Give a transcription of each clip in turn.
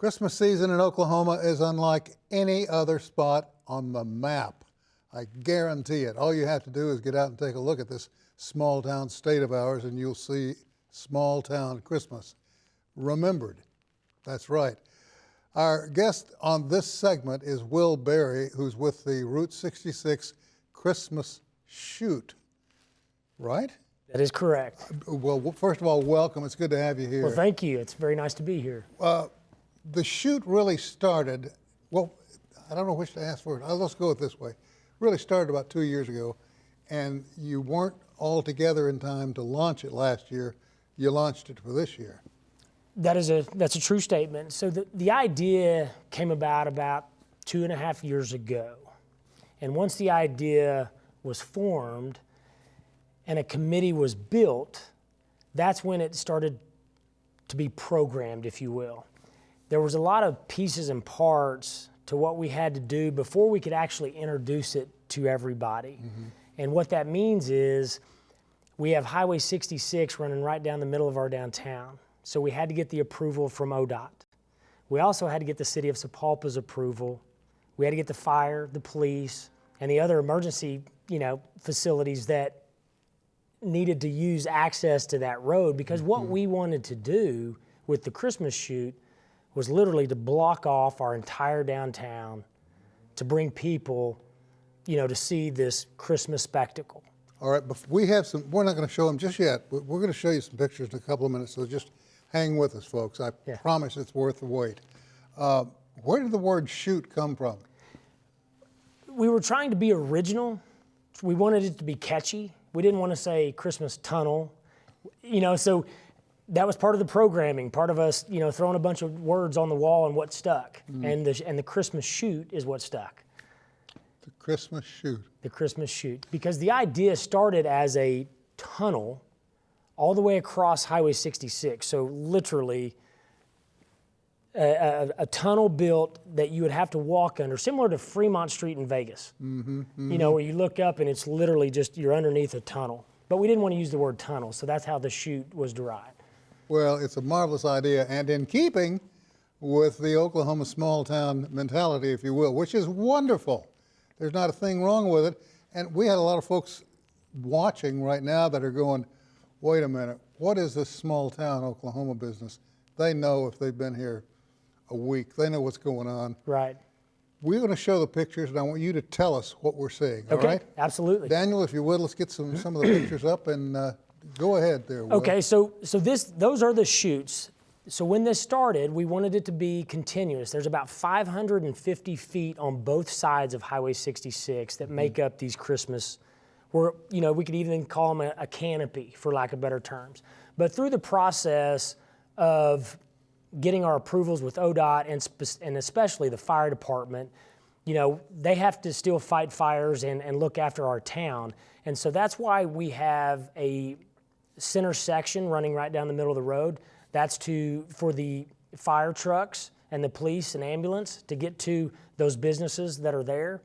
Christmas season in Oklahoma is unlike any other spot on the map. I guarantee it. All you have to do is get out and take a look at this small town state of ours and you'll see small town Christmas remembered. That's right. Our guest on this segment is Will Berry, who's with the Route 66 Christmas Chute, right? That is correct. Well, first of all, welcome. It's good to have you here. Well, thank you. It's very nice to be here. The chute really started, well, I don't know which to ask for. Let's go it this way. Really started about 2 years ago, and you weren't all together in time to launch it last year. You launched it for this year. That's a true statement. So the idea came about 2.5 years ago. And once the idea was formed and a committee was built, that's when it started to be programmed, if you will. There was a lot of pieces and parts to what we had to do before we could actually introduce it to everybody. Mm-hmm. And what that means is we have Highway 66 running right down the middle of our downtown. So we had to get the approval from ODOT. We also had to get the city of Sapulpa's approval. We had to get the fire, the police, and the other emergency, facilities that needed to use access to that road, because what we wanted to do with the Christmas Chute was literally to block off our entire downtown to bring people, to see this Christmas spectacle. All right, we're not going to show them just yet. We're going to show you some pictures in a couple of minutes, so just hang with us, folks. I promise it's worth the wait. Where did the word chute come from? We were trying to be original. We wanted it to be catchy. We didn't want to say Christmas tunnel, so that was part of the programming, part of us, throwing a bunch of words on the wall and what stuck. And the Christmas Chute is what stuck. The Christmas Chute. The Christmas Chute. Because the idea started as a tunnel all the way across Highway 66. So literally a tunnel built that you would have to walk under, similar to Fremont Street in Vegas. Where you look up and it's literally just, you're underneath a tunnel. But we didn't want to use the word tunnel, so that's how the chute was derived. Well, it's a marvelous idea, and in keeping with the Oklahoma small town mentality, if you will, which is wonderful. There's not a thing wrong with it. And we had a lot of folks watching right now that are going, wait a minute, what is this small town Oklahoma business? They know if they've been here a week. They know what's going on. Right. We're going to show the pictures, and I want you to tell us what we're seeing, okay, all right? Absolutely. Daniel, if you would, let's get some of the pictures up, and go ahead there, Will. Okay, so those are the chutes. So when this started, we wanted it to be continuous. There's about 550 feet on both sides of Highway 66 that make up these Christmas, we could even call them a canopy, for lack of better terms. But through the process of getting our approvals with ODOT and especially the fire department, they have to still fight fires and look after our town. And so that's why we have a center section running right down the middle of the road. That's for the fire trucks and the police and ambulance to get to those businesses that are there.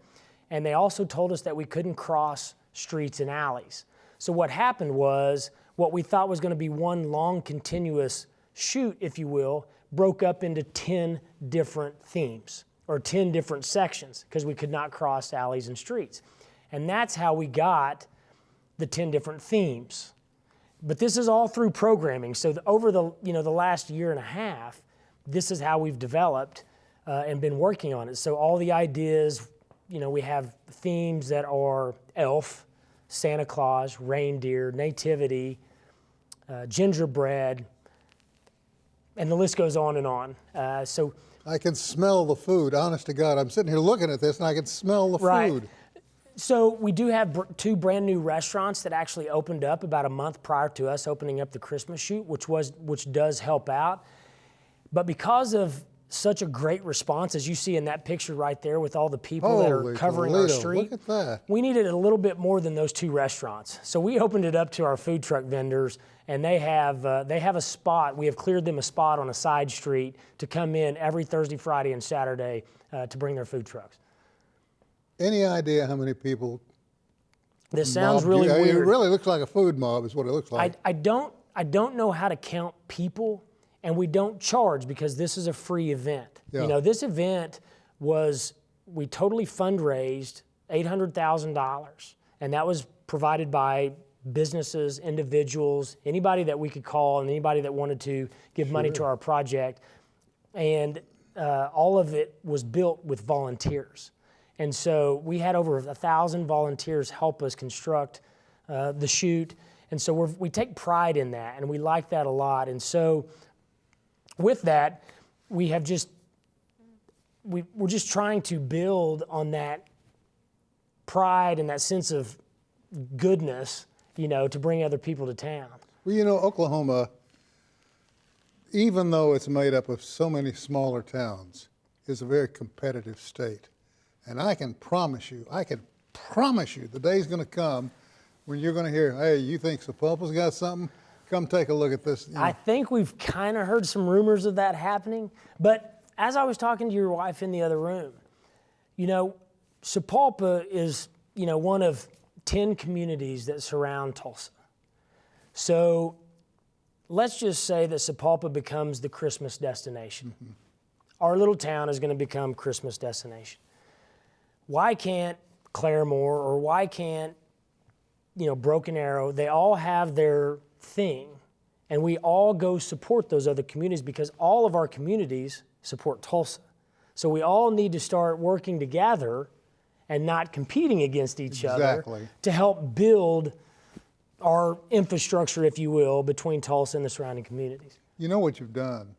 And they also told us that we couldn't cross streets and alleys. So what happened was, what we thought was going to be one long continuous chute, if you will, broke up into 10 different themes or 10 different sections because we could not cross alleys and streets. And that's how we got the 10 different themes. But this is all through programming. So over the last year and a half, this is how we've developed and been working on it. So all the ideas, we have themes that are elf, Santa Claus, reindeer, nativity, gingerbread, and the list goes on and on. So I can smell the food, honest to God. I'm sitting here looking at this and I can smell the food. So we do have 2 brand new restaurants that actually opened up about a month prior to us opening up the Christmas Chute, which does help out. But because of such a great response, as you see in that picture right there with all the people that are covering our street, look at that. We needed a little bit more than those 2 restaurants. So we opened it up to our food truck vendors, and they have a spot. We have cleared them a spot on a side street to come in every Thursday, Friday, and Saturday to bring their food trucks. Any idea how many people? This sounds really weird. It really looks like a food mob is what it looks like. I don't know how to count people and we don't charge because this is a free event. Yeah. You know, this event we totally fundraised $800,000, and that was provided by businesses, individuals, anybody that we could call and anybody that wanted to give money to our project. And all of it was built with volunteers. And so we had over 1,000 volunteers help us construct the chute. And so we take pride in that, and we like that a lot. And so with that, we're just trying to build on that pride and that sense of goodness, you know, to bring other people to town. Well, you know, Oklahoma, even though it's made up of so many smaller towns, is a very competitive state. And I can promise you, the day's going to come when you're going to hear, hey, you think Sapulpa's got something? Come take a look at this. You know. I think we've kind of heard some rumors of that happening. But as I was talking to your wife in the other room, you know, Sapulpa is, you know, one of 10 communities that surround Tulsa. So let's just say that Sapulpa becomes the Christmas destination. Mm-hmm. Our little town is going to become Christmas destination. Why can't Claremore, or why can't, you know, Broken Arrow, they all have their thing, and we all go support those other communities, because all of our communities support Tulsa. So we all need to start working together and not competing against each other to help build our infrastructure, if you will, between Tulsa and the surrounding communities. You know what you've done?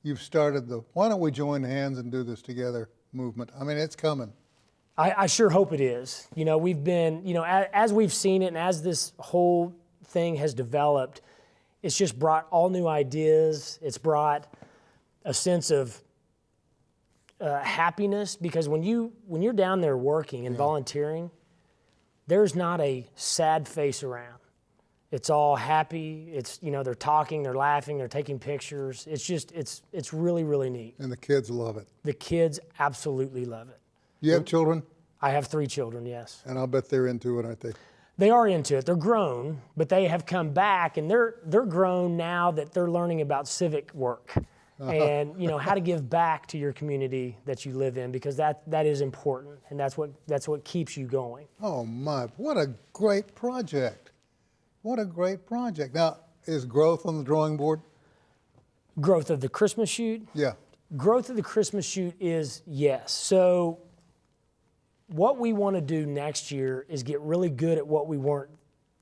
You've started the why don't we join hands and do this together movement. I mean, it's coming. I sure hope it is. You know, we've been, you know, as we've seen it and as this whole thing has developed, it's just brought all new ideas. It's brought a sense of happiness, because when you're down there working and volunteering, there's not a sad face around. It's all happy. It's, you know, they're talking, they're laughing, they're taking pictures. It's just, it's really, really neat. And the kids love it. The kids absolutely love it. You have children? I have 3 children, yes. And I'll bet they're into it, aren't they? They are into it. They're grown, but they have come back, and they're grown now that they're learning about civic work and, you know, how to give back to your community that you live in, because that is important, and that's what keeps you going. Oh my, what a great project. What a great project. Now, is growth on the drawing board? Growth of the Christmas Chute? Yeah. Growth of the Christmas Chute is yes. So what we want to do next year is get really good at what we weren't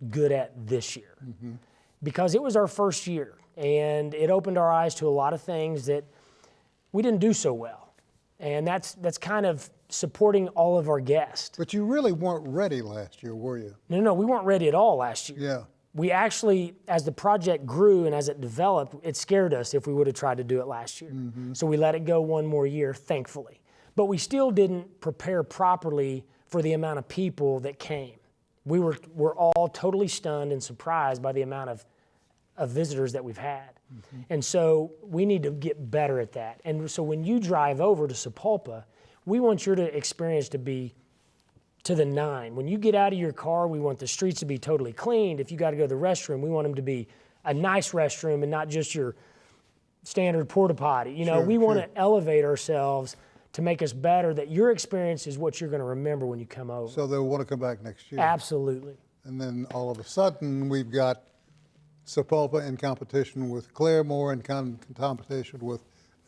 good at this year. Mm-hmm. Because it was our first year, and it opened our eyes to a lot of things that we didn't do so well. And that's kind of supporting all of our guests. But you really weren't ready last year, were you? No, we weren't ready at all last year. Yeah. We actually, as the project grew and as it developed, it scared us if we would have tried to do it last year. Mm-hmm. So we let it go one more year, thankfully. But we still didn't prepare properly for the amount of people that came. We're all totally stunned and surprised by the amount of visitors that we've had. Mm-hmm. And so we need to get better at that. And so when you drive over to Sapulpa, we want your experience to be to the 9. When you get out of your car, we want the streets to be totally cleaned. If you got to go to the restroom, we want them to be a nice restroom and not just your standard porta potty. You know, we want to elevate ourselves to make us better, that your experience is what you're going to remember when you come over. So they'll want to come back next year. Absolutely. And then all of a sudden, we've got Sapulpa in competition with Claremore, in competition with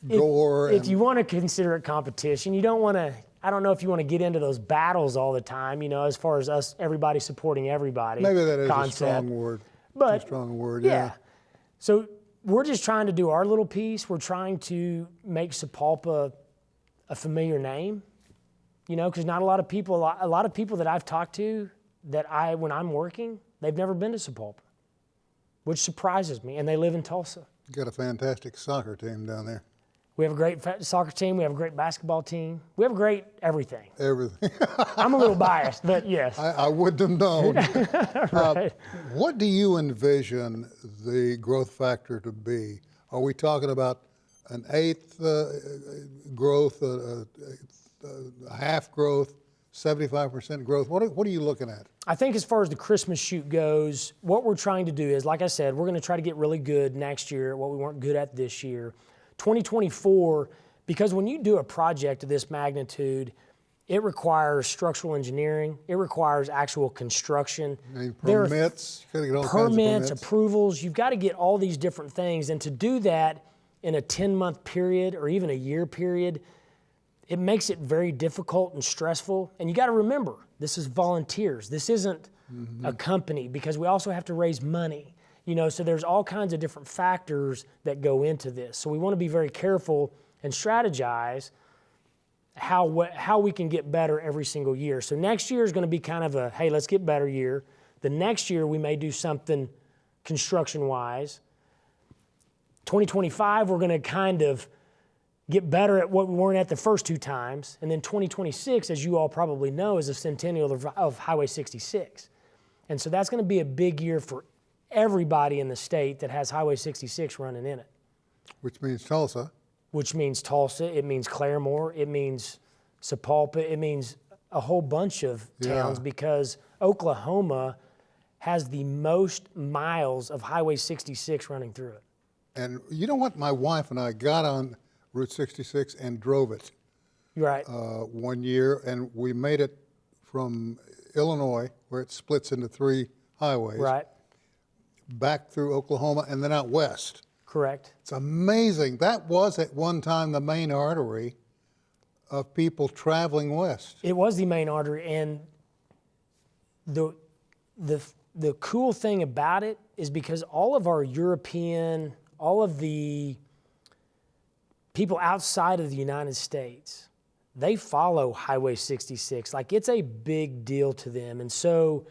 Gore. If you want to consider it competition, you don't want to, I don't know if you want to get into those battles all the time, you know, as far as us, everybody supporting everybody. Maybe that is concept. a strong word. But, a strong word, yeah. So we're just trying to do our little piece. We're trying to make Sapulpa a familiar name, you know, because not a lot of people, a lot of people that I've talked to when I'm working, they've never been to Sapulpa, which surprises me, and they live in Tulsa. You've got a fantastic soccer team down there. We have a great soccer team. We have a great basketball team. We have a great everything. Everything. I'm a little biased, but yes. I wouldn't have known. Right. What do you envision the growth factor to be? Are we talking about an 1/8 growth, a half growth, 75% growth. What are you looking at? I think as far as the Christmas Chute goes, what we're trying to do is, like I said, we're going to try to get really good next year at what we weren't good at this year. 2024, because when you do a project of this magnitude, it requires structural engineering. It requires actual construction. Permits, you gotta get all kinds of permits. Approvals. You've got to get all these different things. And to do that in a 10-month period or even a year period, it makes it very difficult and stressful. And you got to remember, this is volunteers. This isn't a company, because we also have to raise money. You know, so there's all kinds of different factors that go into this. So we want to be very careful and strategize how we can get better every single year. So next year is going to be kind of a, hey, let's get better year. The next year we may do something construction-wise. 2025, we're going to kind of get better at what we weren't at the first two times. And then 2026, as you all probably know, is a centennial of Highway 66. And so that's going to be a big year for everybody in the state that has Highway 66 running in it. Which means Tulsa. Which means Tulsa, it means Claremore, it means Sapulpa, it means a whole bunch of towns, because Oklahoma has the most miles of Highway 66 running through it. And you know what? My wife and I got on Route 66 and drove it. Right. One year, and we made it from Illinois, where it splits into 3 highways. Right. Back through Oklahoma and then out west. Correct. It's amazing. That was at one time the main artery of people traveling west. It was the main artery, and the cool thing about it is because all of our European, all of the people outside of the United States, they follow Highway 66. Like, it's a big deal to them. And so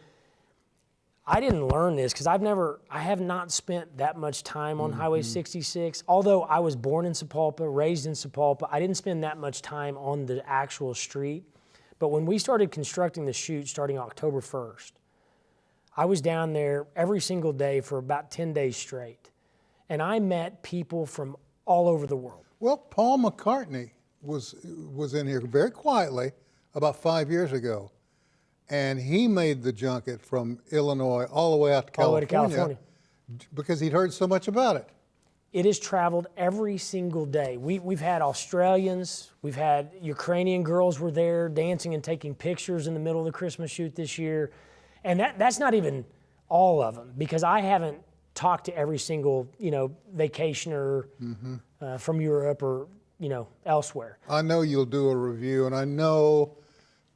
I didn't learn this because I have not spent that much time on Highway 66. Although I was born in Sapulpa, raised in Sapulpa, I didn't spend that much time on the actual street. But when we started constructing the chute starting October 1st, I was down there every single day for about 10 days straight. And I met people from all over the world. Well, Paul McCartney was in here very quietly about 5 years ago. And he made the junket from Illinois all the way out to California, All the way to California, because he'd heard so much about it. It has traveled every single day. We've had Australians, we've had Ukrainian girls were there dancing and taking pictures in the middle of the Christmas Chute this year. And that's not even all of them, because I haven't talked to every single, vacationer from Europe or, elsewhere. I know you'll do a review, and I know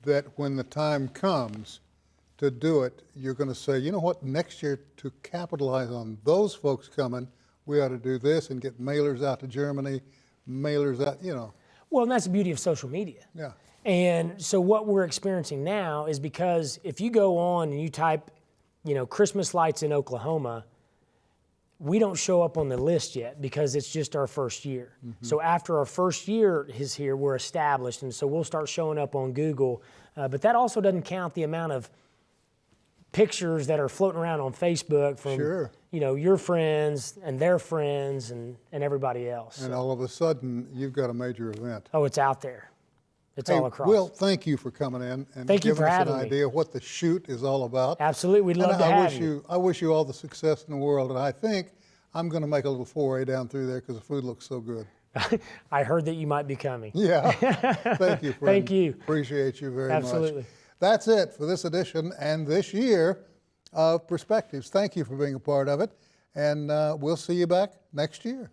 that when the time comes to do it, you're going to say, you know what, next year, to capitalize on those folks coming, we ought to do this and get mailers out to Germany, mailers out, Well, and that's the beauty of social media. Yeah. And so what we're experiencing now is, because if you go on and you type, Christmas lights in Oklahoma, we don't show up on the list yet because it's just our first year. So after our first year is here, we're established, and so we'll start showing up on Google. But that also doesn't count the amount of pictures that are floating around on Facebook from your friends and their friends and everybody else. And all of a sudden, you've got a major event. Oh, it's out there. It's all across. Will, thank you for coming in and Thank you for giving us having an me. idea of what the chute is all about. Absolutely, we'd love to have you. I wish you all the success in the world, and I think I'm going to make a little foray down through there because the food looks so good. I heard that you might be coming. Yeah. Thank you, friend. Thank you. Appreciate you very much. Absolutely. That's it for this edition and this year of Perspectives. Thank you for being a part of it, and we'll see you back next year.